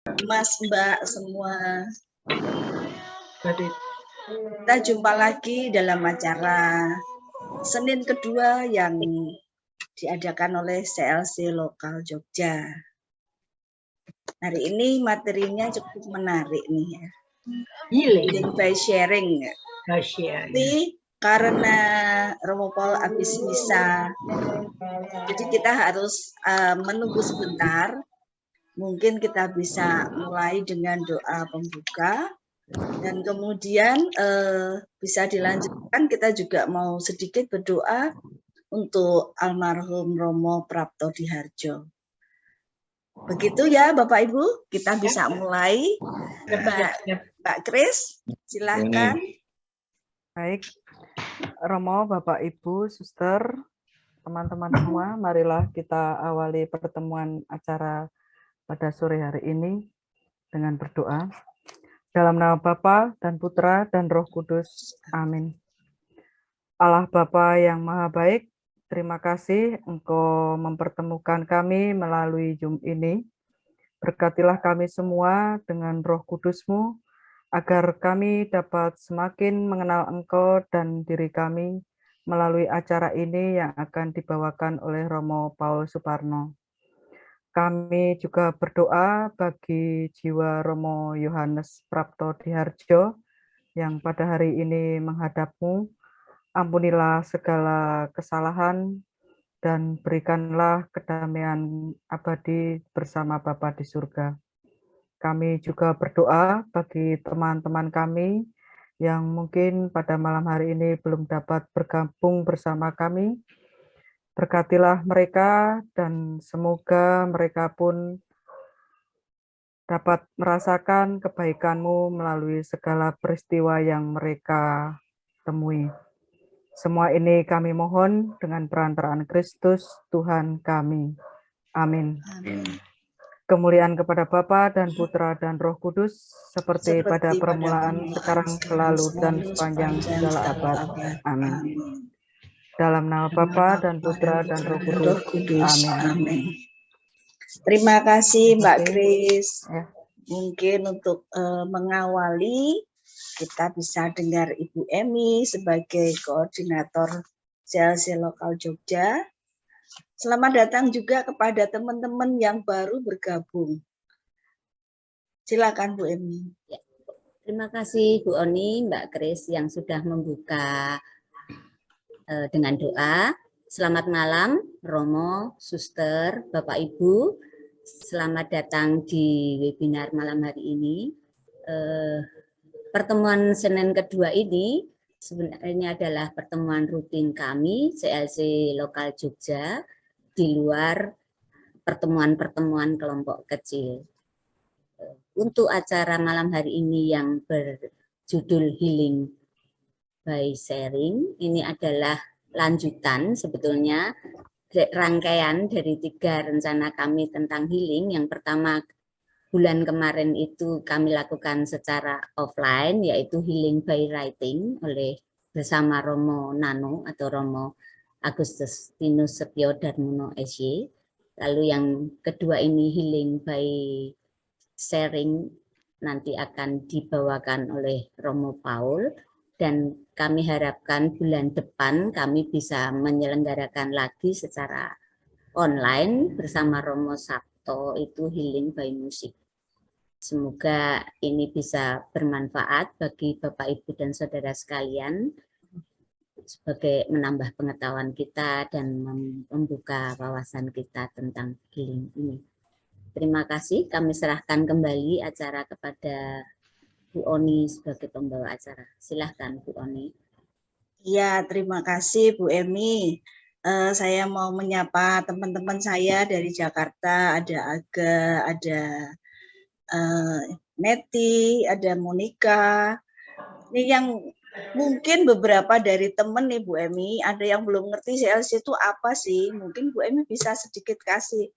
Mas, Mbak semua. Kita jumpa lagi dalam acara Senin kedua yang diadakan oleh CLC Lokal Jogja. Hari ini materinya cukup menarik nih ya. Healing by sharing. Tapi karena Romo Paul habis misa, jadi kita harus menunggu sebentar. Mungkin kita bisa mulai dengan doa pembuka dan kemudian bisa dilanjutkan. Kita juga mau sedikit berdoa untuk almarhum Romo Prapto Diharjo. Begitu ya Bapak Ibu, kita bisa mulai. Mbak Kris, silahkan. Baik, Romo, Bapak Ibu, Suster, teman-teman semua, marilah kita awali pertemuan acara pada sore hari ini dengan berdoa. Dalam nama Bapa dan Putra dan Roh Kudus. Amin. Allah Bapa yang Maha Baik, terima kasih Engkau mempertemukan kami melalui Zoom ini. Berkatilah kami semua dengan Roh Kudus-Mu, agar kami dapat semakin mengenal Engkau dan diri kami melalui acara ini yang akan dibawakan oleh Romo Paul Suparno. Kami juga berdoa bagi jiwa Romo Yohanes Prapto Diharjo yang pada hari ini menghadap-Mu. Ampunilah segala kesalahan dan berikanlah kedamaian abadi bersama Bapa di surga. Kami juga berdoa bagi teman-teman kami yang mungkin pada malam hari ini belum dapat bergabung bersama kami. Berkatilah mereka dan semoga mereka pun dapat merasakan kebaikan-Mu melalui segala peristiwa yang mereka temui. Semua ini kami mohon dengan perantaraan Kristus Tuhan kami. Amin. Kemuliaan kepada Bapa dan Putra dan Roh Kudus, seperti pada permulaan, sekarang, selalu, dan sepanjang segala abad. Amin. Dalam nama Bapa dan Putra dan Roh Kudus. Amin. Terima kasih Mbak Kris. Mungkin untuk mengawali, kita bisa dengar Ibu Emi sebagai koordinator CLC Lokal Jogja. Selamat datang juga kepada teman-teman yang baru bergabung. Silakan Bu Emi. Ya, terima kasih Bu Oni, Mbak Kris yang sudah membuka dengan doa. Selamat malam, Romo, Suster, Bapak Ibu. Selamat datang di webinar malam hari ini. Pertemuan Senin kedua ini sebenarnya adalah pertemuan rutin kami, CLC Lokal Jogja, di luar pertemuan-pertemuan kelompok kecil. Untuk acara malam hari ini yang berjudul Healing by Sharing, ini adalah lanjutan sebetulnya rangkaian dari 3 rencana kami tentang healing. Yang pertama, bulan kemarin itu kami lakukan secara offline, yaitu Healing by Writing oleh bersama Romo Nano atau Romo Agustinus Setio Darmono SY. Lalu yang kedua ini Healing by Sharing nanti akan dibawakan oleh Romo Paul, dan kami harapkan bulan depan kami bisa menyelenggarakan lagi secara online bersama Romo Sabto, itu Healing by Music. Semoga ini bisa bermanfaat bagi Bapak, Ibu, dan Saudara sekalian sebagai menambah pengetahuan kita dan membuka wawasan kita tentang healing ini. Terima kasih, kami serahkan kembali acara kepada Bu Oni sebagai pembawa acara. Silahkan Bu Oni. Ya, terima kasih Bu Emi. Saya mau menyapa teman-teman saya dari Jakarta, ada Aga, ada Neti, ada Monica. Ini yang mungkin beberapa dari teman nih Bu Emi, ada yang belum ngerti CLC itu apa sih? Mungkin Bu Emi bisa sedikit kasih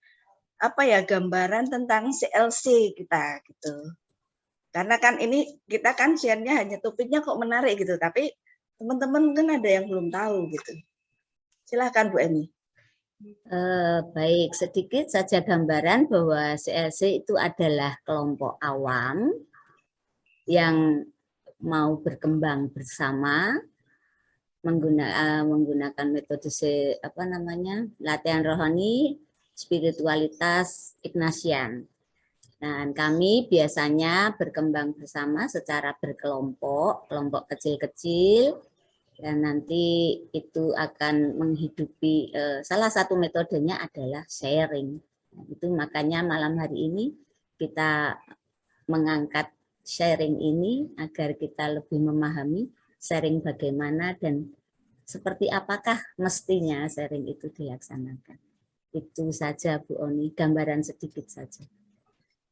apa ya gambaran tentang CLC kita gitu. Karena kan ini kita kan share-nya hanya topiknya kok menarik gitu, tapi teman-teman mungkin ada yang belum tahu gitu. Silahkan Bu Emi. Baik, sedikit saja gambaran bahwa CLC itu adalah kelompok awam yang mau berkembang bersama menggunakan metode latihan rohani, spiritualitas Ignatian. Dan kami biasanya berkembang bersama secara berkelompok, kelompok kecil-kecil, dan nanti itu akan menghidupi, salah satu metodenya adalah sharing. Itu makanya malam hari ini kita mengangkat sharing ini agar kita lebih memahami sharing bagaimana dan seperti apakah mestinya sharing itu dilaksanakan. Itu saja Bu Oni, gambaran sedikit saja.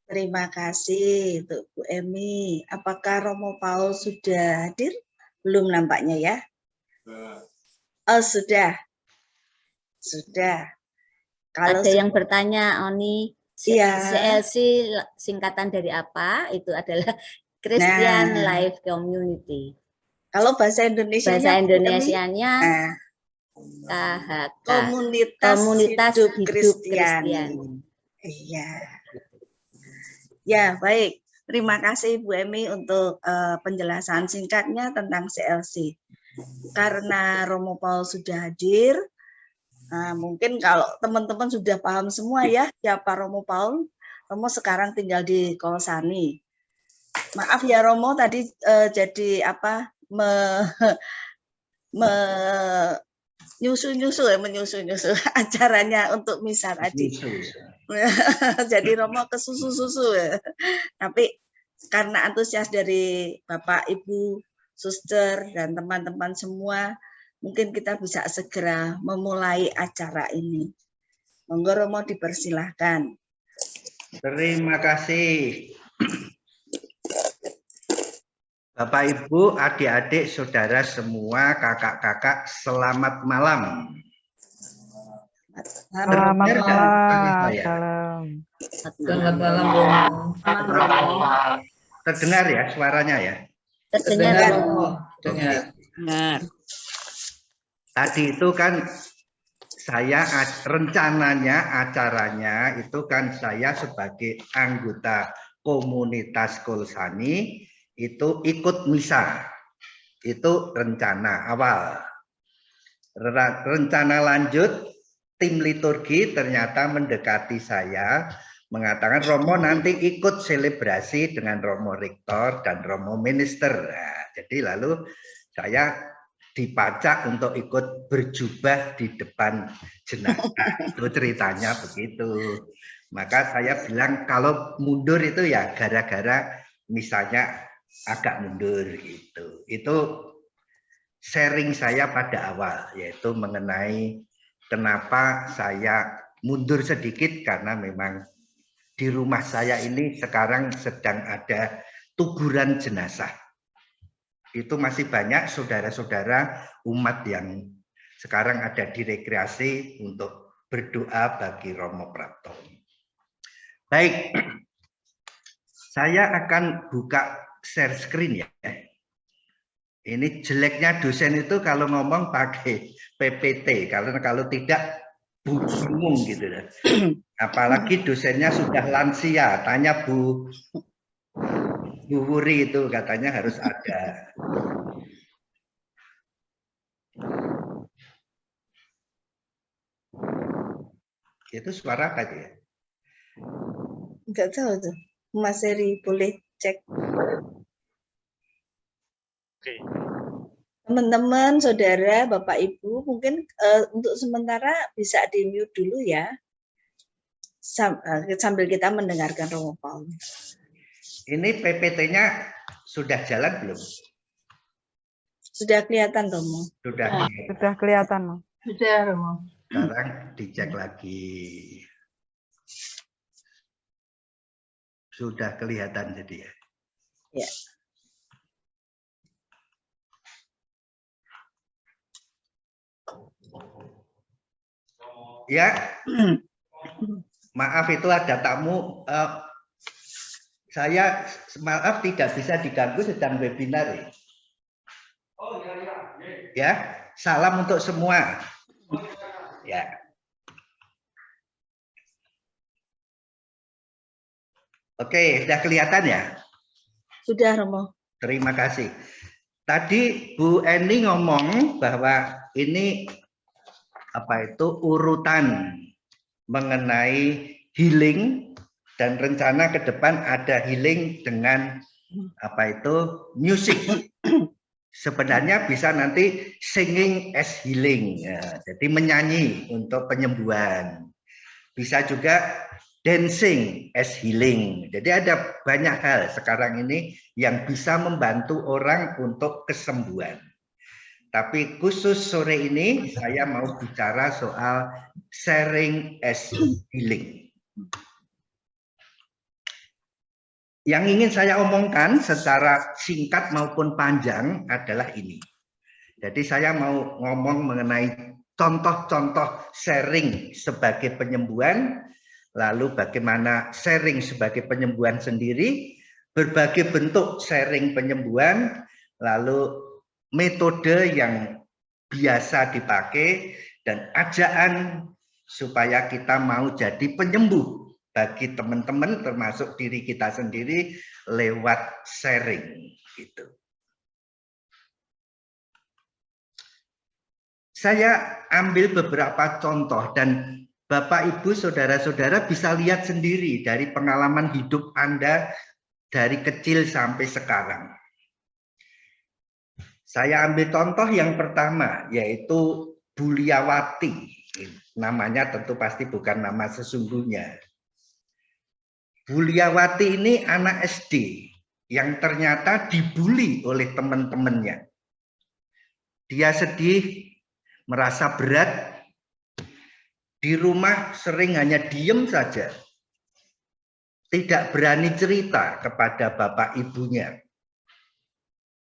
Terima kasih untuk Bu Emi. Apakah Romo Paul sudah hadir? Belum nampaknya ya? Oh, sudah. Sudah. Kalau ada yang bertanya, Oni, CLC singkatan dari apa? Itu adalah Christian Life Community. Kalau bahasa Indonesianya? Bahasa Indonesianya KHK. Komunitas Hidup Kristiani. Iya. Ya, baik. Terima kasih Bu Emi untuk penjelasan singkatnya tentang CLC. Karena Romo Paul sudah hadir, mungkin kalau teman-teman sudah paham semua ya siapa Romo Paul. Romo sekarang tinggal di Kolsani. Maaf ya Romo tadi jadi apa menyusu acaranya untuk misa tadi. Jadi Romo ke susu-susu ya. Tapi karena antusias dari Bapak, Ibu, suster, dan teman-teman semua, mungkin kita bisa segera memulai acara ini. Monggo Romo dipersilahkan. Terima kasih. Bapak, Ibu, adik-adik, saudara semua, kakak-kakak, selamat malam. Selamat malam. Selamat malam. Terdengar ya suaranya ya? Terdengar. Dengar. Tadi itu kan saya rencananya acaranya itu kan saya sebagai anggota komunitas Kolsani itu ikut misa. Itu rencana awal. Rencana lanjut tim liturgi ternyata mendekati saya mengatakan Romo nanti ikut selebrasi dengan Romo Rektor dan Romo Minister. Nah, jadi lalu saya dipacak untuk ikut berjubah di depan jenazah. Itu ceritanya begitu. Maka saya bilang kalau mundur itu ya gara-gara misalnya agak mundur gitu. Itu sharing saya pada awal yaitu mengenai kenapa saya mundur sedikit karena memang di rumah saya ini sekarang sedang ada tuguran jenazah. Itu masih banyak saudara-saudara umat yang sekarang ada di rekreasi untuk berdoa bagi Romo Prapto. Baik, saya akan buka share screen ya. Ini jeleknya dosen itu kalau ngomong pakai PPT, kalau tidak bingung gitu. Apalagi dosennya sudah lansia, tanya Bu Wuri itu katanya harus ada. Itu suara tadi ya? Enggak tahu tuh. Mas Heri boleh cek. Oke. Teman-teman, saudara, Bapak, Ibu, mungkin untuk sementara bisa di-mute dulu ya. Sambil kita mendengarkan Romo Paul. Ini PPT-nya sudah jalan belum? Sudah kelihatan, Romo? Sudah kelihatan. Sudah, Romo. Sekarang dicek lagi. Sudah kelihatan jadi ya? Ya. Ya, maaf itu ada tamu. Saya maaf tidak bisa diganggu sedang webinar. Ya, salam untuk semua. Ya, Oke, sudah kelihatan ya? Sudah, Romo. Terima kasih. Tadi Bu Eni ngomong bahwa ini urutan mengenai healing dan rencana ke depan ada healing dengan musik. Sebenarnya bisa nanti singing as healing, ya, jadi menyanyi untuk penyembuhan. Bisa juga dancing as healing. Jadi ada banyak hal sekarang ini yang bisa membantu orang untuk kesembuhan. Tapi khusus sore ini saya mau bicara soal sharing as healing. Yang ingin saya omongkan secara singkat maupun panjang adalah ini. Jadi saya mau ngomong mengenai contoh-contoh sharing sebagai penyembuhan, lalu bagaimana sharing sebagai penyembuhan sendiri, berbagai bentuk sharing penyembuhan, lalu metode yang biasa dipakai, dan ajaan supaya kita mau jadi penyembuh bagi teman-teman termasuk diri kita sendiri lewat sharing gitu. Saya ambil beberapa contoh dan Bapak, Ibu, saudara-saudara bisa lihat sendiri dari pengalaman hidup Anda dari kecil sampai sekarang. Saya ambil contoh yang pertama, yaitu Buliawati. Namanya tentu pasti bukan nama sesungguhnya. Buliawati ini anak SD yang ternyata dibully oleh teman-temannya. Dia sedih, merasa berat. Di rumah sering hanya diem saja. Tidak berani cerita kepada bapak ibunya.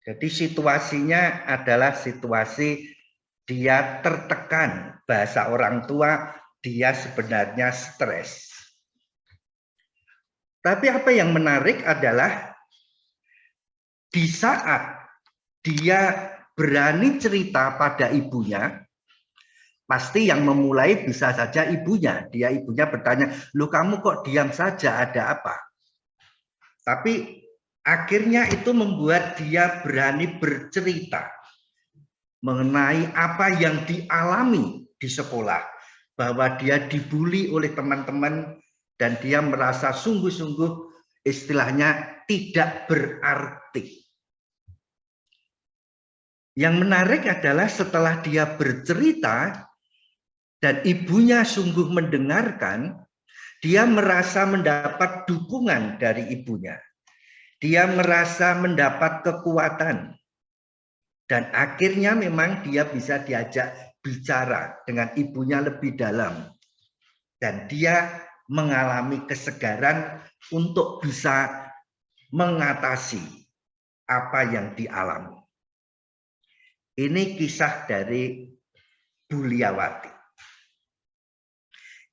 Jadi situasinya adalah situasi dia tertekan. Bahasa orang tua, dia sebenarnya stres. Tapi apa yang menarik adalah di saat dia berani cerita pada ibunya, pasti yang memulai bisa saja ibunya. Ibunya bertanya, "Loh, kamu kok diam saja, ada apa?" Tapi akhirnya itu membuat dia berani bercerita mengenai apa yang dialami di sekolah, bahwa dia dibully oleh teman-teman dan dia merasa sungguh-sungguh istilahnya tidak berarti. Yang menarik adalah setelah dia bercerita dan ibunya sungguh mendengarkan, dia merasa mendapat dukungan dari ibunya. Dia merasa mendapat kekuatan. Dan akhirnya memang dia bisa diajak bicara dengan ibunya lebih dalam. Dan dia mengalami kesegaran untuk bisa mengatasi apa yang dialami. Ini kisah dari Buliawati.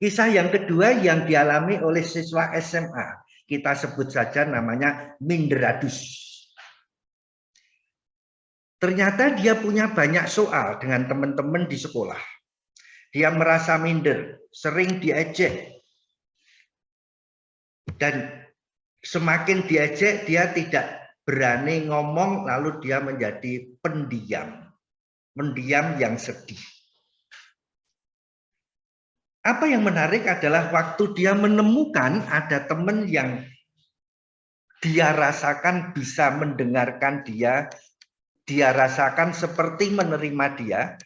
Kisah yang kedua yang dialami oleh siswa SMA, kita sebut saja namanya Mindradus. Ternyata dia punya banyak soal dengan teman-teman di sekolah. Dia merasa minder, sering diejek. Dan semakin diejek, dia tidak berani ngomong, lalu dia menjadi pendiam. Mendiam yang sedih. Apa yang menarik adalah waktu dia menemukan ada teman yang dia rasakan bisa mendengarkan dia rasakan seperti menerima dia,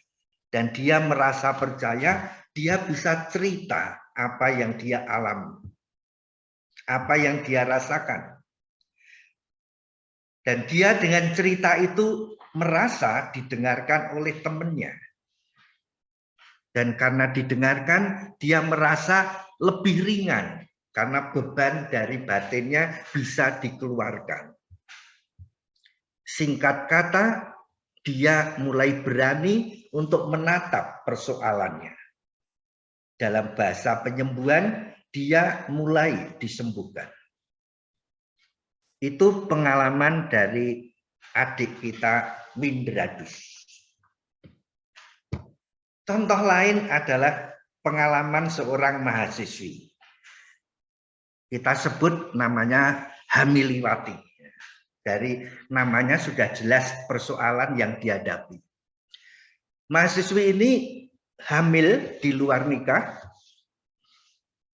dan dia merasa percaya, dia bisa cerita apa yang dia alami, apa yang dia rasakan. Dan dia dengan cerita itu merasa didengarkan oleh temannya. Dan karena didengarkan, dia merasa lebih ringan. Karena beban dari batinnya bisa dikeluarkan. Singkat kata, dia mulai berani untuk menatap persoalannya. Dalam bahasa penyembuhan, dia mulai disembuhkan. Itu pengalaman dari adik kita Mindradus. Contoh lain adalah pengalaman seorang mahasiswi. Kita sebut namanya hamiliwati. Dari namanya sudah jelas persoalan yang dihadapi. Mahasiswi ini hamil di luar nikah.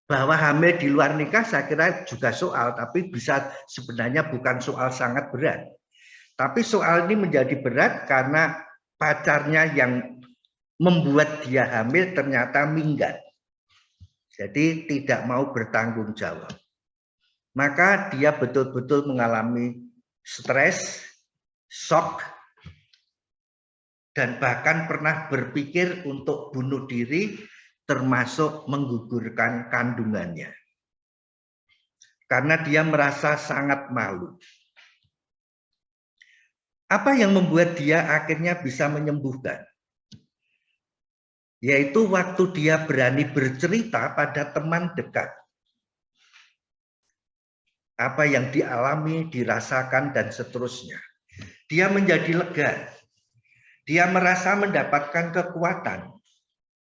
Bahwa hamil di luar nikah saya kira juga soal, tapi bisa sebenarnya bukan soal sangat berat. Tapi soal ini menjadi berat karena pacarnya yang membuat dia hamil ternyata minggat. Jadi tidak mau bertanggung jawab. Maka dia betul-betul mengalami stres, shock, dan bahkan pernah berpikir untuk bunuh diri, termasuk menggugurkan kandungannya. Karena dia merasa sangat malu. Apa yang membuat dia akhirnya bisa menyembuhkan? Yaitu waktu dia berani bercerita pada teman dekat. Apa yang dialami, dirasakan, dan seterusnya. Dia menjadi lega. Dia merasa mendapatkan kekuatan.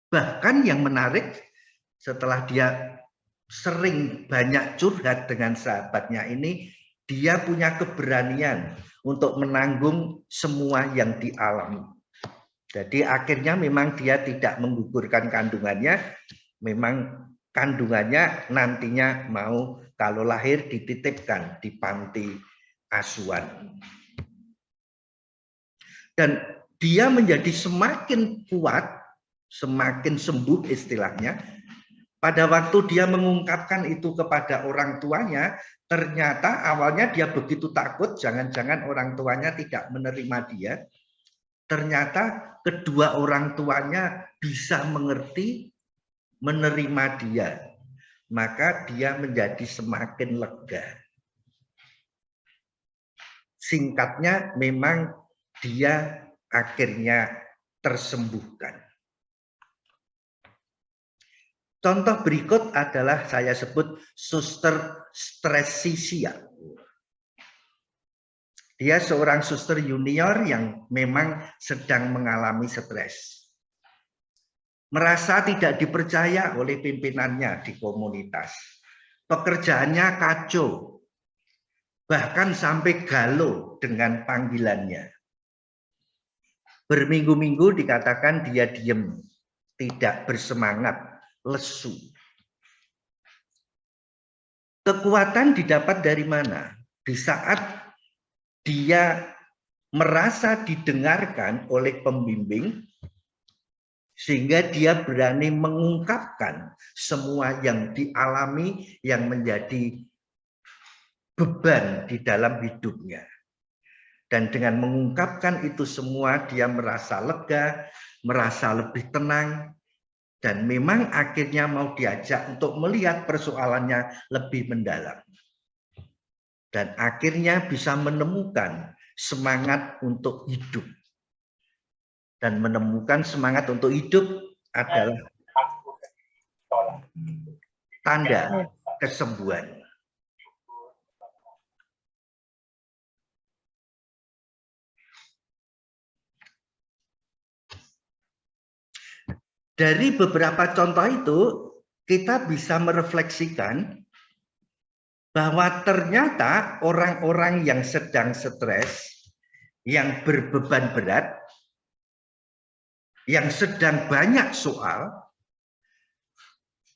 Bahkan yang menarik, setelah dia sering banyak curhat dengan sahabatnya ini, dia punya keberanian untuk menanggung semua yang dialami. Jadi akhirnya memang dia tidak menggugurkan kandungannya, memang kandungannya nantinya mau kalau lahir dititipkan di panti asuhan. Dan dia menjadi semakin kuat, semakin sembuh istilahnya. Pada waktu dia mengungkapkan itu kepada orang tuanya, ternyata awalnya dia begitu takut, jangan-jangan orang tuanya tidak menerima dia. Ternyata kedua orang tuanya bisa mengerti, menerima dia. Maka dia menjadi semakin lega. Singkatnya memang dia akhirnya tersembuhkan. Contoh berikut adalah saya sebut suster Stressisia. Dia seorang suster junior yang memang sedang mengalami stres. Merasa tidak dipercaya oleh pimpinannya di komunitas. Pekerjaannya kacau. Bahkan sampai galau dengan panggilannya. Berminggu-minggu dikatakan dia diam, tidak bersemangat, lesu. Kekuatan didapat dari mana? Di saat dia merasa didengarkan oleh pembimbing, sehingga dia berani mengungkapkan semua yang dialami yang menjadi beban di dalam hidupnya. Dan dengan mengungkapkan itu semua, dia merasa lega, merasa lebih tenang, dan memang akhirnya mau diajak untuk melihat persoalannya lebih mendalam. Dan akhirnya bisa menemukan semangat untuk hidup. Dan menemukan semangat untuk hidup adalah tanda kesembuhan. Dari beberapa contoh itu, kita bisa merefleksikan bahwa ternyata orang-orang yang sedang stres, yang berbeban berat, yang sedang banyak soal,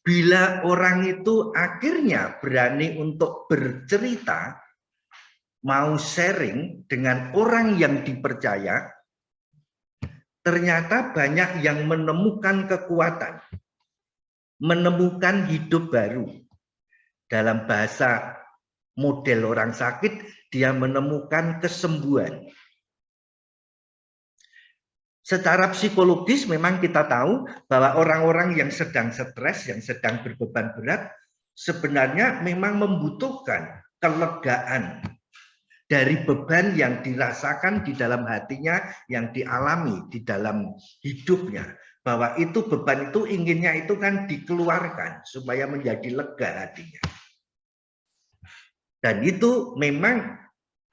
bila orang itu akhirnya berani untuk bercerita, mau sharing dengan orang yang dipercaya, ternyata banyak yang menemukan kekuatan, menemukan hidup baru. Dalam bahasa model orang sakit, dia menemukan kesembuhan. Secara psikologis memang kita tahu bahwa orang-orang yang sedang stres, yang sedang berbeban berat, sebenarnya memang membutuhkan kelegaan dari beban yang dirasakan di dalam hatinya, yang dialami di dalam hidupnya. Bahwa itu beban itu inginnya itu kan dikeluarkan supaya menjadi lega hatinya. Dan itu memang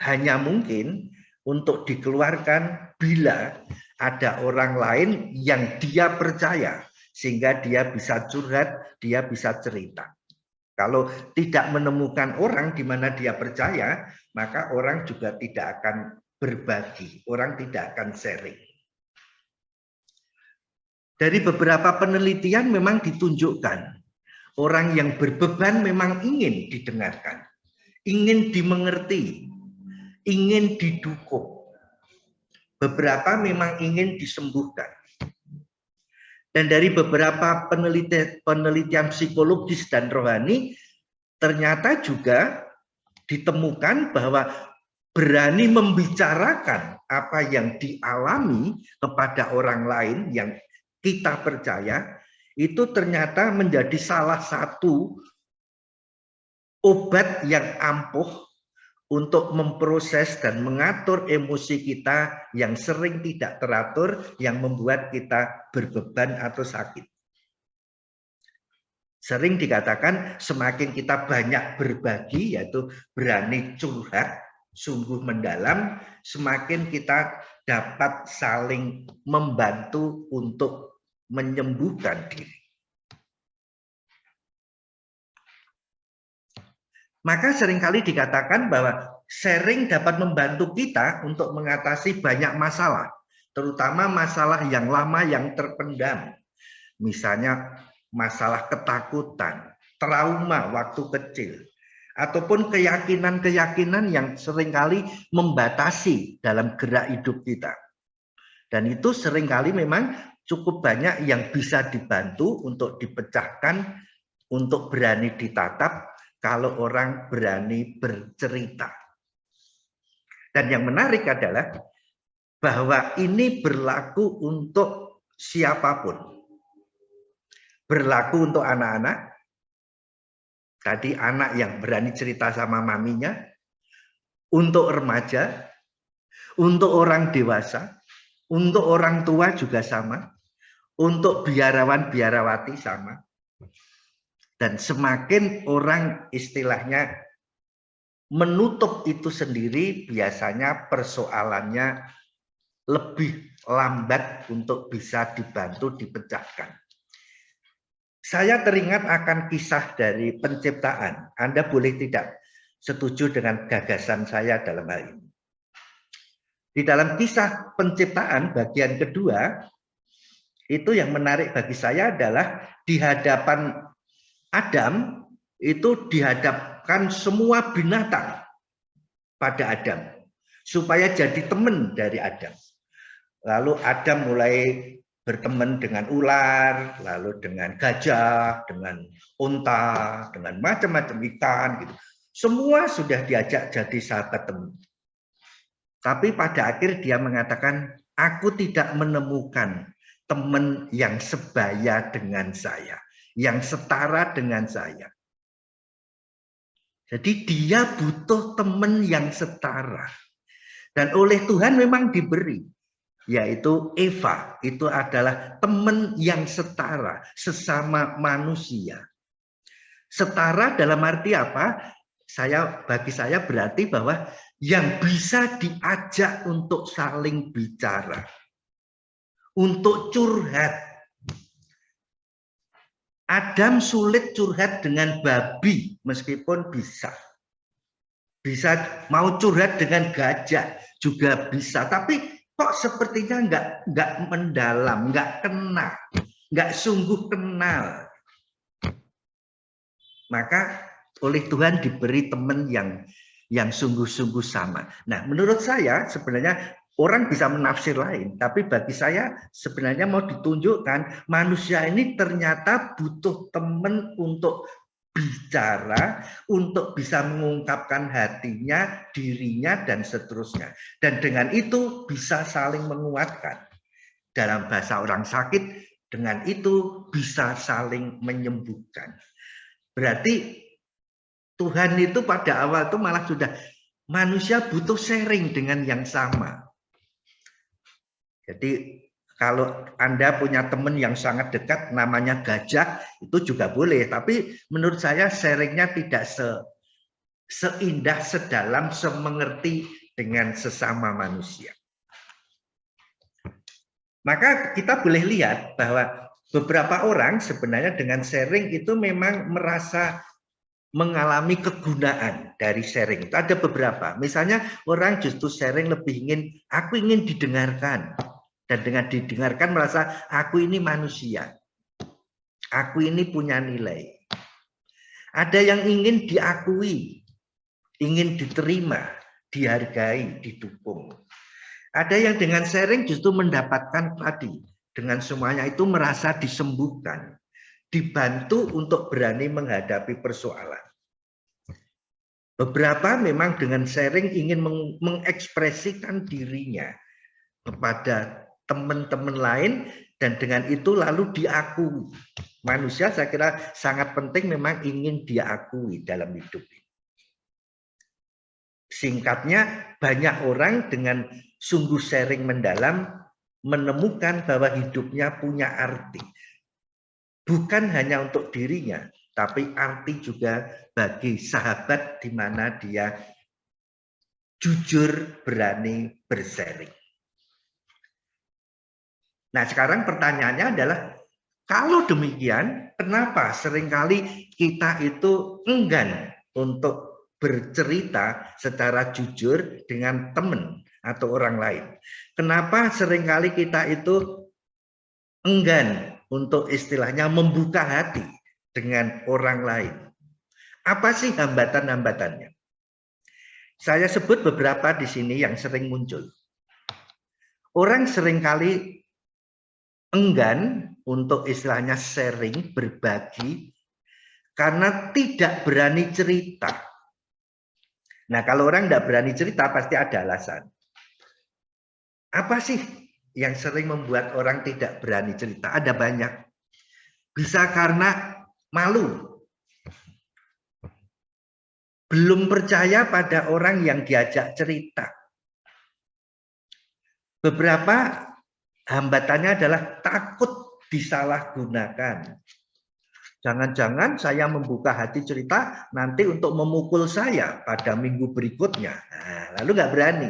hanya mungkin untuk dikeluarkan bila ada orang lain yang dia percaya, sehingga dia bisa curhat, dia bisa cerita. Kalau tidak menemukan orang di mana dia percaya, maka orang juga tidak akan berbagi, orang tidak akan sharing. Dari beberapa penelitian memang ditunjukkan, orang yang berbeban memang ingin didengarkan, ingin dimengerti, ingin didukung. Beberapa memang ingin disembuhkan. Dan dari beberapa penelitian psikologis dan rohani, ternyata juga ditemukan bahwa berani membicarakan apa yang dialami kepada orang lain yang kita percaya, itu ternyata menjadi salah satu obat yang ampuh untuk memproses dan mengatur emosi kita yang sering tidak teratur, yang membuat kita berbeban atau sakit. Sering dikatakan semakin kita banyak berbagi, yaitu berani curhat, sungguh mendalam, semakin kita dapat saling membantu untuk menyembuhkan diri. Maka seringkali dikatakan bahwa sharing dapat membantu kita untuk mengatasi banyak masalah, terutama masalah yang lama yang terpendam. Misalnya masalah ketakutan, trauma waktu kecil, ataupun keyakinan-keyakinan yang seringkali membatasi dalam gerak hidup kita. Dan itu seringkali memang cukup banyak yang bisa dibantu untuk dipecahkan, untuk berani ditatap, kalau orang berani bercerita. Dan yang menarik adalah bahwa ini berlaku untuk siapapun. Berlaku untuk anak-anak. Tadi anak yang berani cerita sama maminya. Untuk remaja. Untuk orang dewasa. Untuk orang tua juga sama. Untuk biarawan-biarawati sama. Dan semakin orang istilahnya menutup itu sendiri, biasanya persoalannya lebih lambat untuk bisa dibantu dipecahkan. Saya teringat akan kisah dari penciptaan. Anda boleh tidak setuju dengan gagasan saya dalam hal ini. Di dalam kisah penciptaan bagian kedua, itu yang menarik bagi saya adalah di hadapan Adam, itu dihadapkan semua binatang pada Adam supaya jadi teman dari Adam. Lalu Adam mulai berteman dengan ular, lalu dengan gajah, dengan unta, dengan macam-macam ikan gitu. Semua sudah diajak jadi sahabat teman. Tapi pada akhir dia mengatakan, aku tidak menemukan teman yang sebaya dengan saya, yang setara dengan saya. Jadi dia butuh teman yang setara. Dan oleh Tuhan memang diberi, yaitu Eva, itu adalah teman yang setara, sesama manusia. Setara dalam arti apa? Bagi saya berarti bahwa yang bisa diajak untuk saling bicara, untuk curhat. Adam sulit curhat dengan babi meskipun bisa. Bisa mau curhat dengan gajah juga bisa, tapi kok sepertinya nggak mendalam, nggak kena, nggak sungguh kenal. Maka oleh Tuhan diberi teman yang sungguh-sungguh sama. Nah, menurut saya sebenarnya orang bisa menafsir lain, tapi bagi saya sebenarnya mau ditunjukkan manusia ini ternyata butuh teman untuk bicara, untuk bisa mengungkapkan hatinya, dirinya, dan seterusnya. Dan dengan itu bisa saling menguatkan. Dalam bahasa orang sakit, dengan itu bisa saling menyembuhkan. Berarti Tuhan itu pada awal itu malah sudah manusia butuh sharing dengan yang sama. Jadi kalau Anda punya teman yang sangat dekat namanya gajah, itu juga boleh. Tapi menurut saya sharingnya tidak seindah, sedalam, semengerti dengan sesama manusia. Maka kita boleh lihat bahwa beberapa orang sebenarnya dengan sharing itu memang merasa mengalami kegunaan dari sharing. Itu ada beberapa. Misalnya orang justru sharing lebih aku ingin didengarkan. Dan dengan didengarkan merasa aku ini manusia. Aku ini punya nilai. Ada yang ingin diakui, ingin diterima, dihargai, didukung. Ada yang dengan sharing justru mendapatkan tadi. Dengan semuanya itu merasa disembuhkan. Dibantu untuk berani menghadapi persoalan. Beberapa memang dengan sharing ingin mengekspresikan dirinya kepada teman-teman lain dan dengan itu lalu diakui. Manusia saya kira sangat penting memang ingin diakui dalam hidup ini. Singkatnya, banyak orang dengan sungguh sharing mendalam menemukan bahwa hidupnya punya arti. Bukan hanya untuk dirinya, tapi arti juga bagi sahabat di mana dia jujur berani bersharing. Nah, sekarang pertanyaannya adalah, kalau demikian, kenapa seringkali kita itu enggan untuk bercerita secara jujur dengan teman atau orang lain? Kenapa seringkali kita itu enggan untuk istilahnya membuka hati dengan orang lain? Apa sih hambatan-hambatannya? Saya sebut beberapa di sini yang sering muncul. Orang seringkali enggan untuk istilahnya sharing, berbagi, karena tidak berani cerita. Nah, kalau orang tidak berani cerita, pasti ada alasan. Apa sih yang sering membuat orang tidak berani cerita? Ada banyak. Bisa karena malu. Belum percaya pada orang yang diajak cerita. Beberapa hambatannya adalah takut disalahgunakan. Jangan-jangan saya membuka hati cerita nanti untuk memukul saya pada minggu berikutnya. Nah, lalu nggak berani.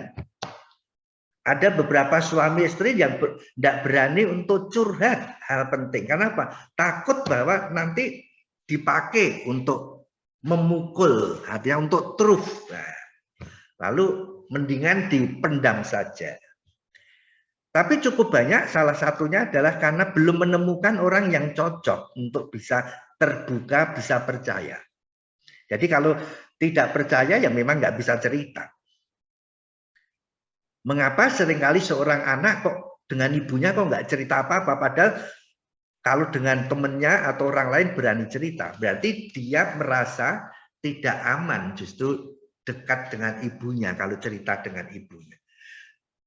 Ada beberapa suami istri yang tidak berani untuk curhat hal penting. Kenapa? Takut bahwa nanti dipakai untuk memukul, artinya untuk truth. Nah, lalu mendingan dipendam saja. Tapi cukup banyak, salah satunya adalah karena belum menemukan orang yang cocok untuk bisa terbuka, bisa percaya. Jadi kalau tidak percaya ya memang nggak bisa cerita. Mengapa seringkali seorang anak kok dengan ibunya kok nggak cerita apa-apa, padahal kalau dengan temennya atau orang lain berani cerita, berarti dia merasa tidak aman justru dekat dengan ibunya kalau cerita dengan ibunya.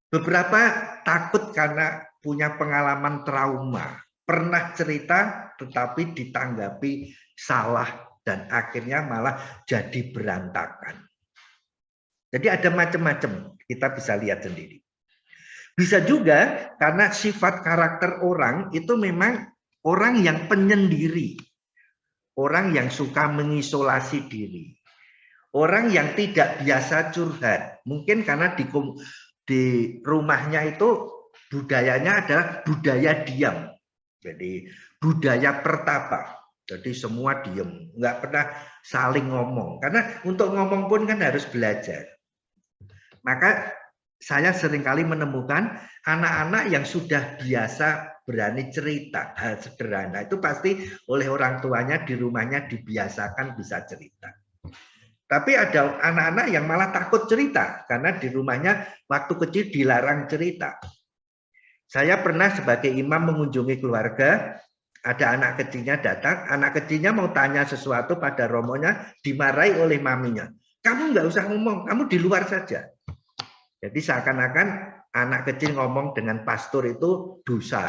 Beberapa takut karena punya pengalaman trauma, pernah cerita tetapi ditanggapi salah dan akhirnya malah jadi berantakan. Jadi ada macam-macam, kita bisa lihat sendiri. Bisa juga karena sifat karakter orang itu memang orang yang penyendiri, orang yang suka mengisolasi diri, orang yang tidak biasa curhat. Mungkin karena di rumahnya itu budayanya adalah budaya diam. Jadi budaya pertapa. Jadi semua diam, nggak pernah saling ngomong. Karena untuk ngomong pun kan harus belajar. Maka saya seringkali menemukan anak-anak yang sudah biasa berani cerita hal sederhana. Itu pasti oleh orang tuanya di rumahnya dibiasakan bisa cerita. Tapi ada anak-anak yang malah takut cerita karena di rumahnya waktu kecil dilarang cerita. Saya pernah sebagai imam mengunjungi keluarga, ada anak kecilnya datang, anak kecilnya mau tanya sesuatu pada romonya, dimarahi oleh maminya. Kamu nggak usah ngomong, kamu di luar saja. Jadi seakan-akan anak kecil ngomong dengan pastor itu dosa.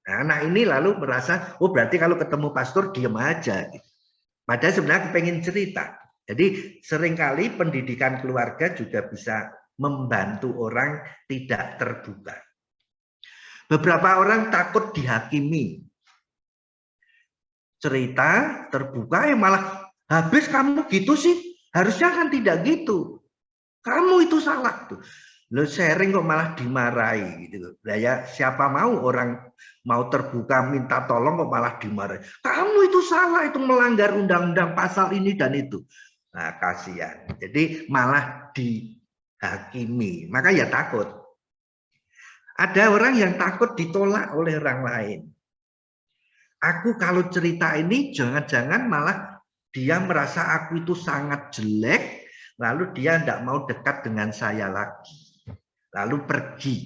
Nah, anak ini lalu merasa, oh berarti kalau ketemu pastor diam aja. Padahal sebenarnya pengen cerita. Jadi seringkali pendidikan keluarga juga bisa membantu orang tidak terbuka. Beberapa orang takut dihakimi. Cerita terbuka malah habis kamu gitu sih. Harusnya kan tidak gitu. Kamu itu salah tuh. Lo sharing kok malah dimarahi gitu. Nah, ya siapa mau orang mau terbuka minta tolong kok malah dimarahi. Kamu itu salah, itu melanggar undang-undang pasal ini dan itu. Nah, kasihan. Jadi malah dihakimi. Maka ya takut. Ada orang yang takut ditolak oleh orang lain. Aku kalau cerita ini jangan-jangan malah dia merasa aku itu sangat jelek, lalu dia tidak mau dekat dengan saya lagi. Lalu pergi.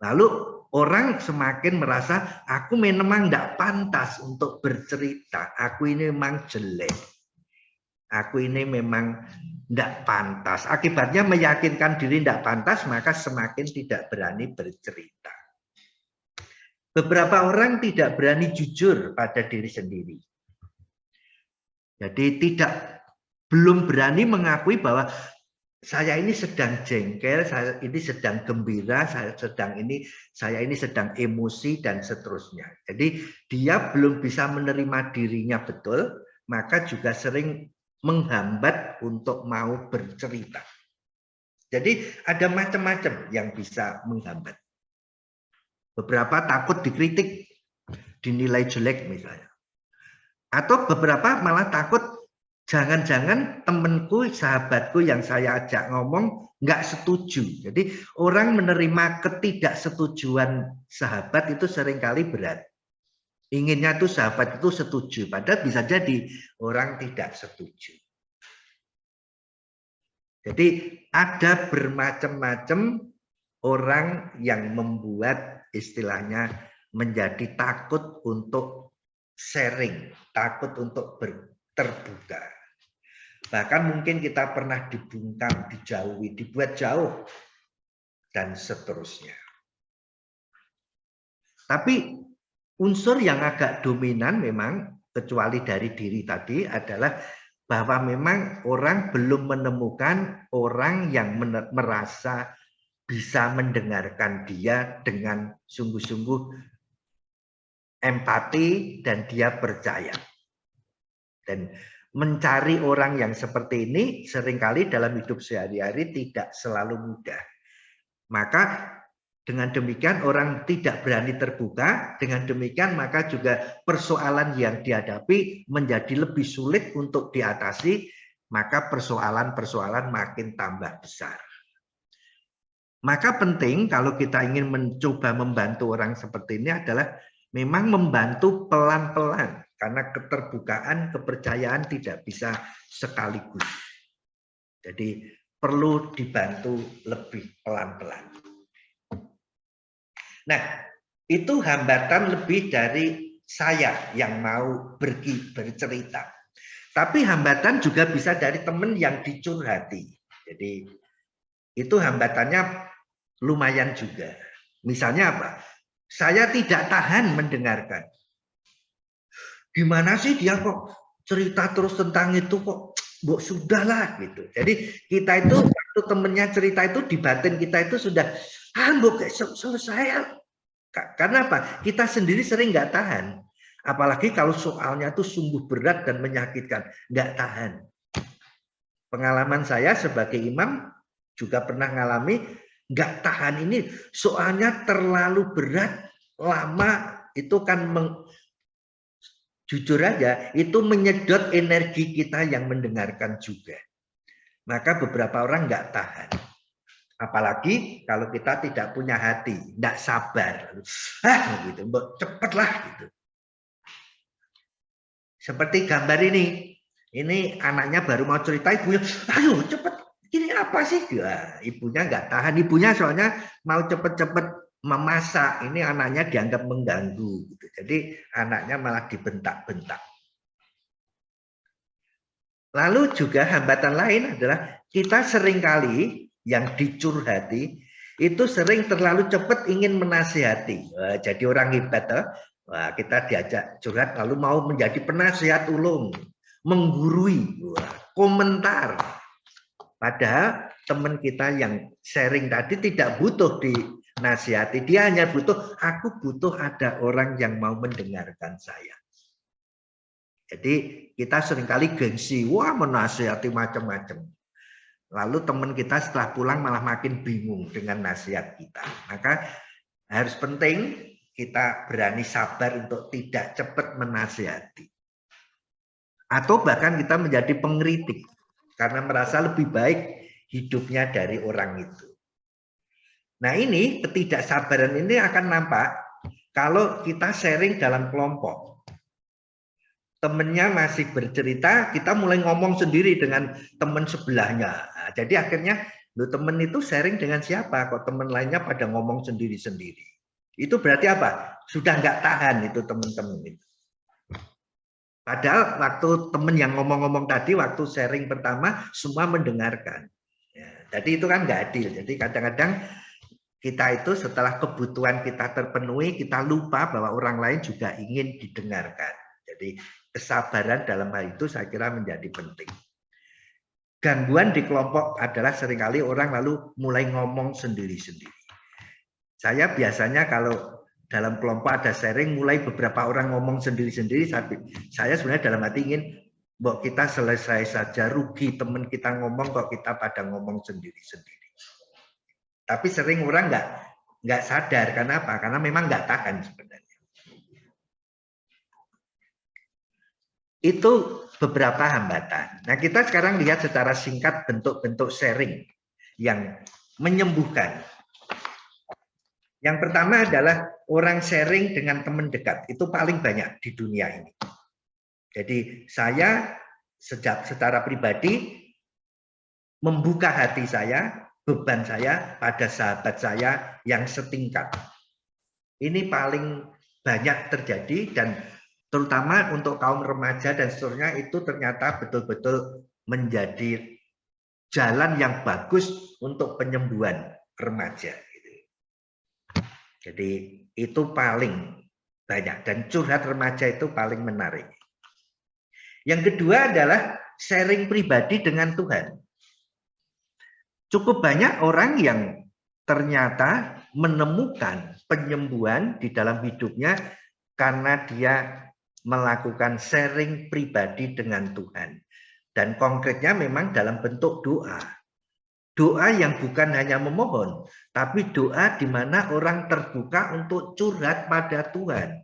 Lalu orang semakin merasa aku memang tidak pantas untuk bercerita. Aku ini memang jelek. Aku ini memang tidak pantas. Akibatnya meyakinkan diri tidak pantas, maka semakin tidak berani bercerita. Beberapa orang tidak berani jujur pada diri sendiri. Jadi belum berani mengakui bahwa saya ini sedang jengkel, saya ini sedang gembira, saya ini sedang emosi dan seterusnya. Jadi dia belum bisa menerima dirinya betul, maka juga sering menghambat untuk mau bercerita. Jadi ada macam-macam yang bisa menghambat. Beberapa takut dikritik, dinilai jelek misalnya. Atau beberapa malah takut jangan-jangan temanku, sahabatku yang saya ajak ngomong nggak setuju. Jadi orang menerima ketidaksetujuan sahabat itu seringkali berat. Inginnya tuh sahabat itu setuju, padahal bisa jadi orang tidak setuju. Jadi ada bermacam-macam orang yang membuat istilahnya menjadi takut untuk sharing, takut untuk terbuka. Bahkan mungkin kita pernah dibungkam, dijauhi, dibuat jauh, dan seterusnya. Tapi unsur yang agak dominan memang, kecuali dari diri tadi, adalah bahwa memang orang belum menemukan orang yang merasa bisa mendengarkan dia dengan sungguh-sungguh empati dan dia percaya. Dan mencari orang yang seperti ini seringkali dalam hidup sehari-hari tidak selalu mudah. Maka dengan demikian orang tidak berani terbuka, dengan demikian maka juga persoalan yang dihadapi menjadi lebih sulit untuk diatasi, maka persoalan-persoalan makin tambah besar. Maka penting kalau kita ingin mencoba membantu orang seperti ini adalah memang membantu pelan-pelan, karena keterbukaan, kepercayaan tidak bisa sekaligus. Jadi perlu dibantu lebih pelan-pelan. Nah, itu hambatan lebih dari saya yang mau bercerita. Tapi hambatan juga bisa dari teman yang dicurhati. Jadi itu hambatannya lumayan juga. Misalnya apa? Saya tidak tahan mendengarkan. Gimana sih dia kok cerita terus tentang itu kok? Mbok sudahlah gitu. Jadi kita itu waktu temennya cerita itu di batin kita itu sudah mbok selesai. Karena apa? Kita sendiri sering nggak tahan. Apalagi kalau soalnya itu sungguh berat dan menyakitkan, nggak tahan. Pengalaman saya sebagai imam juga pernah ngalami nggak tahan ini, soalnya terlalu berat, lama, itu kan jujur aja itu menyedot energi kita yang mendengarkan juga. Maka beberapa orang nggak tahan. Apalagi kalau kita tidak punya hati, tidak sabar, gitu, cepatlah gitu. Seperti gambar ini anaknya baru mau cerita, ibunya, ayo cepet, ini apa sih? Ya, ibunya nggak tahan, ibunya soalnya mau cepet-cepet memasak, ini anaknya dianggap mengganggu, gitu. Jadi anaknya malah dibentak-bentak. Lalu juga hambatan lain adalah kita seringkali yang dicurhati itu sering terlalu cepat ingin menasihati. Jadi orang hebat, kita diajak curhat lalu mau menjadi penasihat ulung, menggurui, komentar. Padahal teman kita yang sharing tadi tidak butuh dinasihati, dia hanya butuh, aku butuh ada orang yang mau mendengarkan saya. Jadi kita seringkali gengsi, wah menasihati macam-macam. Lalu teman kita setelah pulang malah makin bingung dengan nasihat kita. Maka harus penting kita berani sabar untuk tidak cepat menasihati. Atau bahkan kita menjadi pengkritik karena merasa lebih baik hidupnya dari orang itu. Nah ini ketidaksabaran ini akan nampak kalau kita sharing dalam kelompok. Temennya masih bercerita, kita mulai ngomong sendiri dengan teman sebelahnya. Nah, jadi akhirnya, lo temen itu sharing dengan siapa? Kok teman lainnya pada ngomong sendiri-sendiri? Itu berarti apa? Sudah nggak tahan itu teman-teman itu. Padahal waktu temen yang ngomong-ngomong tadi, waktu sharing pertama, semua mendengarkan. Ya, jadi itu kan nggak adil. Jadi kadang-kadang kita itu setelah kebutuhan kita terpenuhi, kita lupa bahwa orang lain juga ingin didengarkan. Jadi kesabaran dalam hal itu saya kira menjadi penting. Gangguan di kelompok adalah seringkali orang lalu mulai ngomong sendiri-sendiri. Saya biasanya kalau dalam kelompok ada sharing, mulai beberapa orang ngomong sendiri-sendiri, saya sebenarnya dalam hati ingin, mbok kita selesai saja, rugi teman kita ngomong kok kita pada ngomong sendiri-sendiri. Tapi sering orang nggak sadar, karena apa? Karena memang nggak tahan sebenarnya. Itu beberapa hambatan. Nah, kita sekarang lihat secara singkat bentuk-bentuk sharing yang menyembuhkan. Yang pertama adalah orang sharing dengan teman dekat. Itu paling banyak di dunia ini. Jadi saya secara pribadi membuka hati saya, beban saya pada sahabat saya yang setingkat. Ini paling banyak terjadi dan terutama untuk kaum remaja dan seterusnya itu ternyata betul-betul menjadi jalan yang bagus untuk penyembuhan remaja. Jadi itu paling banyak dan curhat remaja itu paling menarik. Yang kedua adalah sharing pribadi dengan Tuhan. Cukup banyak orang yang ternyata menemukan penyembuhan di dalam hidupnya karena dia melakukan sharing pribadi dengan Tuhan. Dan konkretnya memang dalam bentuk doa. Doa yang bukan hanya memohon, tapi doa di mana orang terbuka untuk curhat pada Tuhan.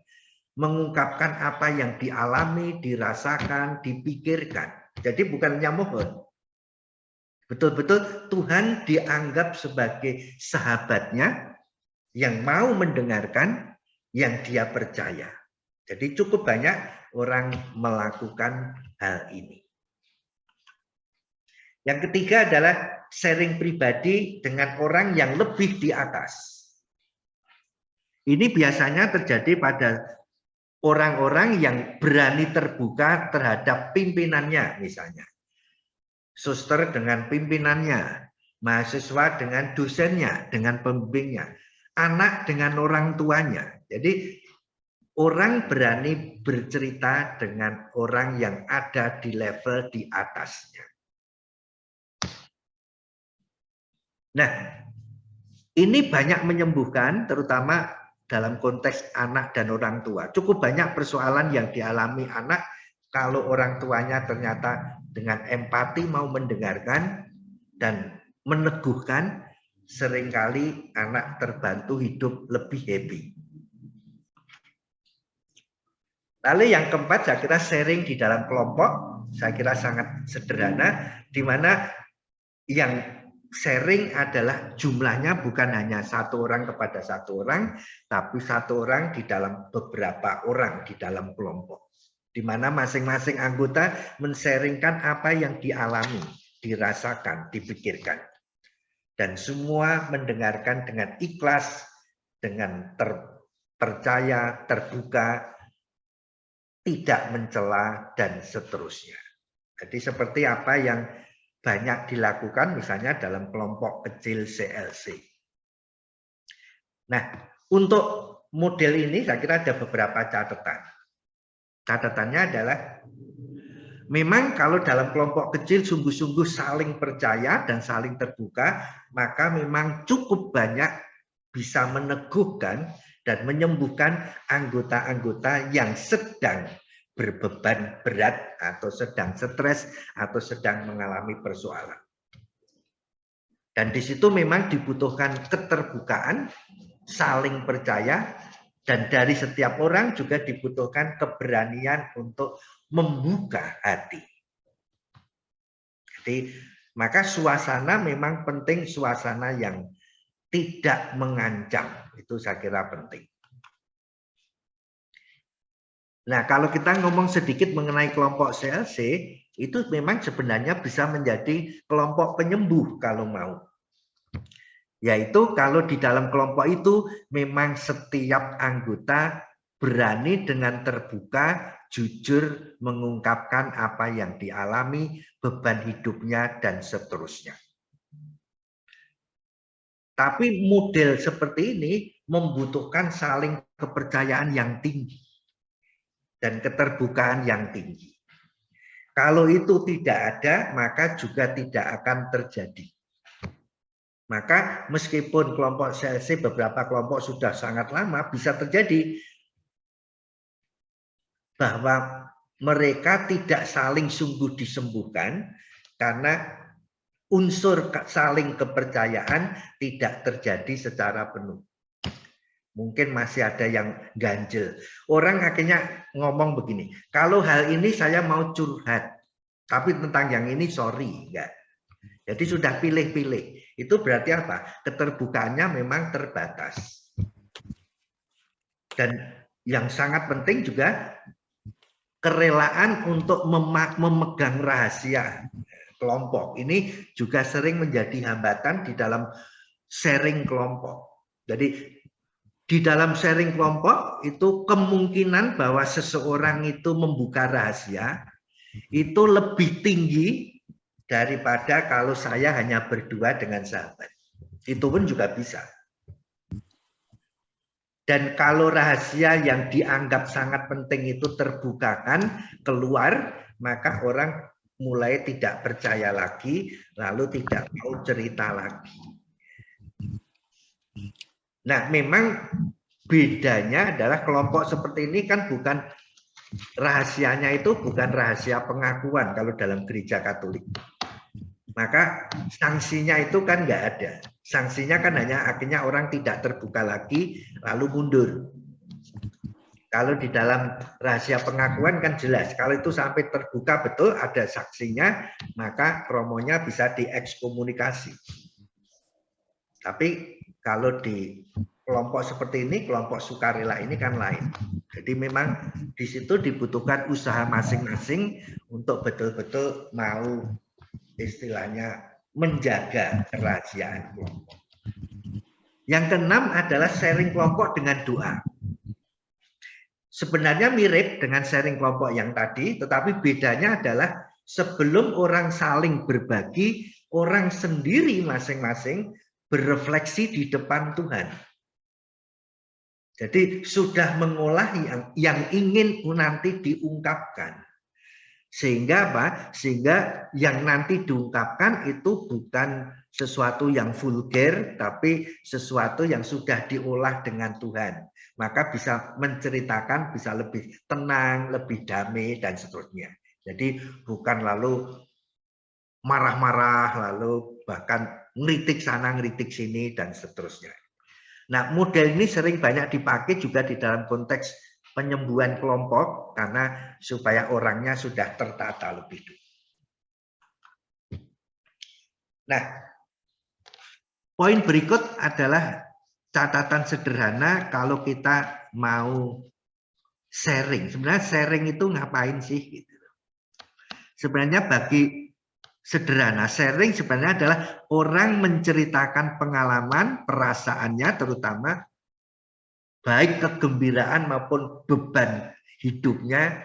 Mengungkapkan apa yang dialami, dirasakan, dipikirkan. Jadi bukan hanya mohon. Betul-betul Tuhan dianggap sebagai sahabatnya yang mau mendengarkan, yang dia percaya. Jadi cukup banyak orang melakukan hal ini. Yang ketiga adalah sharing pribadi dengan orang yang lebih di atas. Ini biasanya terjadi pada orang-orang yang berani terbuka terhadap pimpinannya misalnya. Suster dengan pimpinannya, mahasiswa dengan dosennya, dengan pembimbingnya, anak dengan orang tuanya. Jadi orang berani bercerita dengan orang yang ada di level di atasnya. Nah, ini banyak menyembuhkan, terutama dalam konteks anak dan orang tua. Cukup banyak persoalan yang dialami anak kalau orang tuanya ternyata dengan empati mau mendengarkan dan meneguhkan, seringkali anak terbantu hidup lebih happy. Lalu yang keempat, saya kira sharing di dalam kelompok, saya kira sangat sederhana, di mana yang sharing adalah jumlahnya bukan hanya satu orang kepada satu orang, tapi satu orang di dalam beberapa orang di dalam kelompok. Di mana masing-masing anggota men-sharingkan apa yang dialami, dirasakan, dipikirkan. Dan semua mendengarkan dengan ikhlas, dengan terpercaya, terbuka, tidak mencela, dan seterusnya. Jadi seperti apa yang banyak dilakukan misalnya dalam kelompok kecil CLC. Nah, untuk model ini saya kira ada beberapa catatan. Catatannya adalah memang kalau dalam kelompok kecil sungguh-sungguh saling percaya dan saling terbuka, maka memang cukup banyak bisa meneguhkan dan menyembuhkan anggota-anggota yang sedang berbeban berat atau sedang stres atau sedang mengalami persoalan. Dan di situ memang dibutuhkan keterbukaan, saling percaya, dan dari setiap orang juga dibutuhkan keberanian untuk membuka hati. Jadi, maka suasana memang penting, suasana yang tidak mengancam. Itu saya kira penting. Nah, kalau kita ngomong sedikit mengenai kelompok CLC, itu memang sebenarnya bisa menjadi kelompok penyembuh kalau mau. Yaitu kalau di dalam kelompok itu memang setiap anggota berani dengan terbuka, jujur mengungkapkan apa yang dialami, beban hidupnya, dan seterusnya. Tapi model seperti ini membutuhkan saling kepercayaan yang tinggi dan keterbukaan yang tinggi. Kalau itu tidak ada, maka juga tidak akan terjadi. Maka meskipun kelompok CLC beberapa kelompok sudah sangat lama, bisa terjadi bahwa mereka tidak saling sungguh disembuhkan karena unsur saling kepercayaan tidak terjadi secara penuh. Mungkin masih ada yang ganjel. Orang akhirnya ngomong begini, kalau hal ini saya mau curhat, tapi tentang yang ini sorry, enggak. Jadi sudah pilih-pilih. Itu berarti apa? Keterbukaannya memang terbatas. Dan yang sangat penting juga kerelaan untuk memegang rahasia kelompok. Ini juga sering menjadi hambatan di dalam sharing kelompok. Jadi di dalam sharing kelompok itu kemungkinan bahwa seseorang itu membuka rahasia itu lebih tinggi daripada kalau saya hanya berdua dengan sahabat. Itu pun juga bisa. Dan kalau rahasia yang dianggap sangat penting itu terbukakan, keluar, maka orang mulai tidak percaya lagi, lalu tidak mau cerita lagi. Nah, memang bedanya adalah kelompok seperti ini kan bukan rahasianya itu bukan rahasia pengakuan kalau dalam gereja Katolik. Maka sanksinya itu kan nggak ada. Sanksinya kan hanya akhirnya orang tidak terbuka lagi lalu mundur. Kalau di dalam rahasia pengakuan kan jelas. Kalau itu sampai terbuka betul ada saksinya, maka romonya bisa diekskomunikasi. Tapi kalau di kelompok seperti ini, kelompok sukarela ini kan lain. Jadi memang di situ dibutuhkan usaha masing-masing untuk betul-betul mau istilahnya menjaga kerahasiaan kelompok. Yang keenam adalah sharing kelompok dengan doa. Sebenarnya mirip dengan sharing kelompok yang tadi, tetapi bedanya adalah sebelum orang saling berbagi, orang sendiri masing-masing berefleksi di depan Tuhan. Jadi sudah mengolah yang ingin nanti diungkapkan. Sehingga apa? Sehingga yang nanti diungkapkan itu bukan sesuatu yang vulgar, tapi sesuatu yang sudah diolah dengan Tuhan. Maka bisa menceritakan, bisa lebih tenang, lebih damai, dan seterusnya. Jadi bukan lalu marah-marah, lalu bahkan ngeritik sana, ngeritik sini, dan seterusnya. Nah, model ini sering banyak dipakai juga di dalam konteks penyembuhan kelompok karena supaya orangnya sudah tertata lebih dulu. Nah, poin berikut adalah catatan sederhana kalau kita mau sharing. Sebenarnya sharing itu ngapain sih? Sebenarnya bagi sederhana, sharing sebenarnya adalah orang menceritakan pengalaman, perasaannya terutama baik kegembiraan maupun beban hidupnya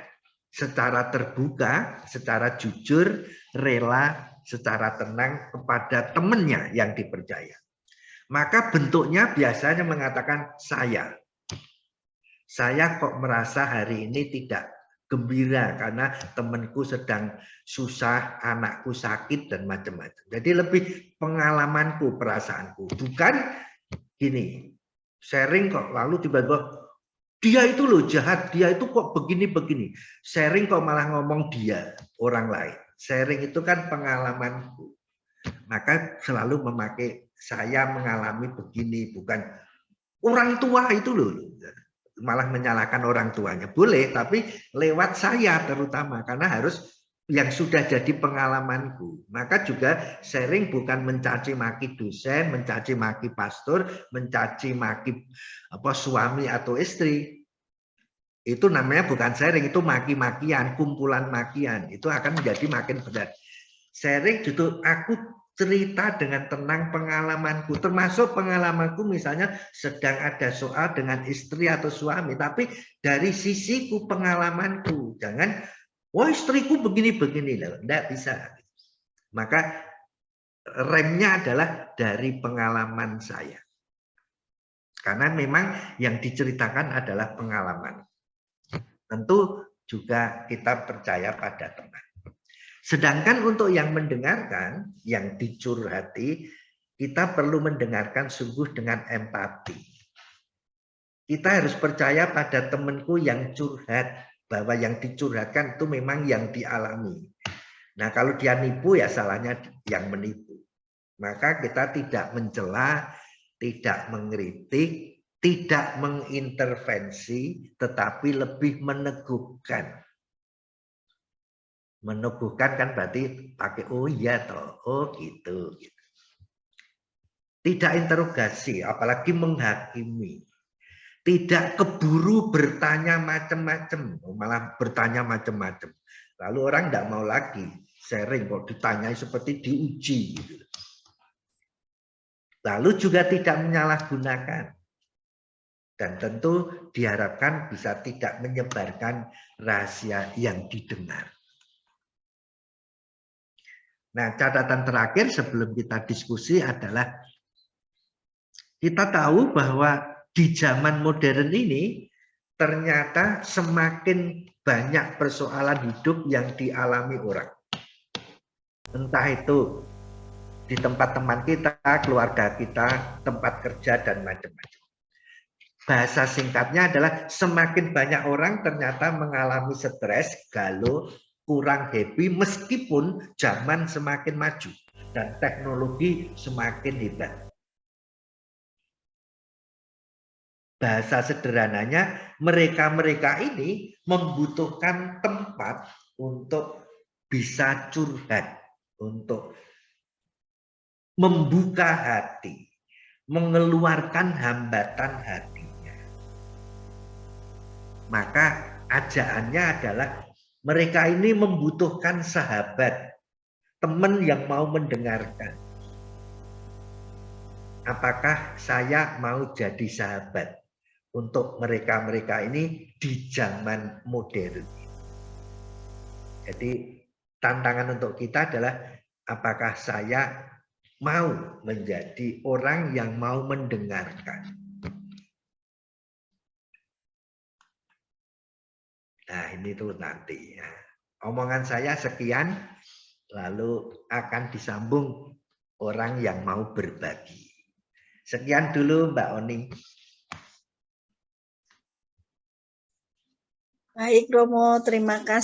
secara terbuka, secara jujur, rela, secara tenang kepada temannya yang dipercaya. Maka bentuknya biasanya mengatakan saya kok merasa hari ini tidak gembira karena temanku sedang susah, anakku sakit dan macam-macam. Jadi lebih pengalamanku, perasaanku, bukan gini. Sharing kok lalu tiba-tiba dia itu loh jahat, dia itu kok begini-begini. Sharing kok malah ngomong dia, orang lain. Sharing itu kan pengalamanku. Maka selalu memakai saya mengalami begini, bukan orang tua itu loh. Malah menyalahkan orang tuanya. Boleh, tapi lewat saya terutama. Karena harus yang sudah jadi pengalamanku. Maka juga sharing bukan mencaci maki dosen, mencaci maki pastor, mencaci maki suami atau istri. Itu namanya bukan sharing, itu maki-makian, kumpulan makian. Itu akan menjadi makin berat. Sharing justru aku cerita dengan tenang pengalamanku, termasuk pengalamanku misalnya sedang ada soal dengan istri atau suami, tapi dari sisiku pengalamanku. Jangan, wah istriku begini-begini, enggak bisa. Maka remnya adalah dari pengalaman saya. Karena memang yang diceritakan adalah pengalaman. Tentu juga kita percaya pada teman. Sedangkan untuk yang mendengarkan, yang dicurhati, kita perlu mendengarkan sungguh dengan empati. Kita harus percaya pada temanku yang curhat, bahwa yang dicurhatkan itu memang yang dialami. Nah, kalau dia nipu ya salahnya yang menipu. Maka kita tidak mencela, tidak mengkritik, tidak mengintervensi, tetapi lebih meneguhkan. Meneguhkan kan berarti pakai oh iya toh, oh gitu. Tidak interogasi, apalagi menghakimi. Tidak keburu bertanya macam-macam, malah bertanya macam-macam. Lalu orang tidak mau lagi sharing, kok ditanyai seperti diuji. Gitu. Lalu juga tidak menyalahgunakan. Dan tentu diharapkan bisa tidak menyebarkan rahasia yang didengar. Nah, catatan terakhir sebelum kita diskusi adalah kita tahu bahwa di zaman modern ini ternyata semakin banyak persoalan hidup yang dialami orang. Entah itu di tempat teman kita, keluarga kita, tempat kerja, dan macam-macam. Bahasa singkatnya adalah semakin banyak orang ternyata mengalami stres, galau, kurang happy meskipun zaman semakin maju dan teknologi semakin hebat. Bahasa sederhananya, mereka-mereka ini membutuhkan tempat untuk bisa curhat, untuk membuka hati, mengeluarkan hambatan hatinya. Maka ajaannya adalah mereka ini membutuhkan sahabat, teman yang mau mendengarkan. Apakah saya mau jadi sahabat untuk mereka-mereka ini di zaman modern? Jadi tantangan untuk kita adalah apakah saya mau menjadi orang yang mau mendengarkan. Nah, ini tuh nanti ya. Omongan saya sekian, lalu akan disambung orang yang mau berbagi. Sekian dulu Mbak Oni. Baik Romo, terima kasih.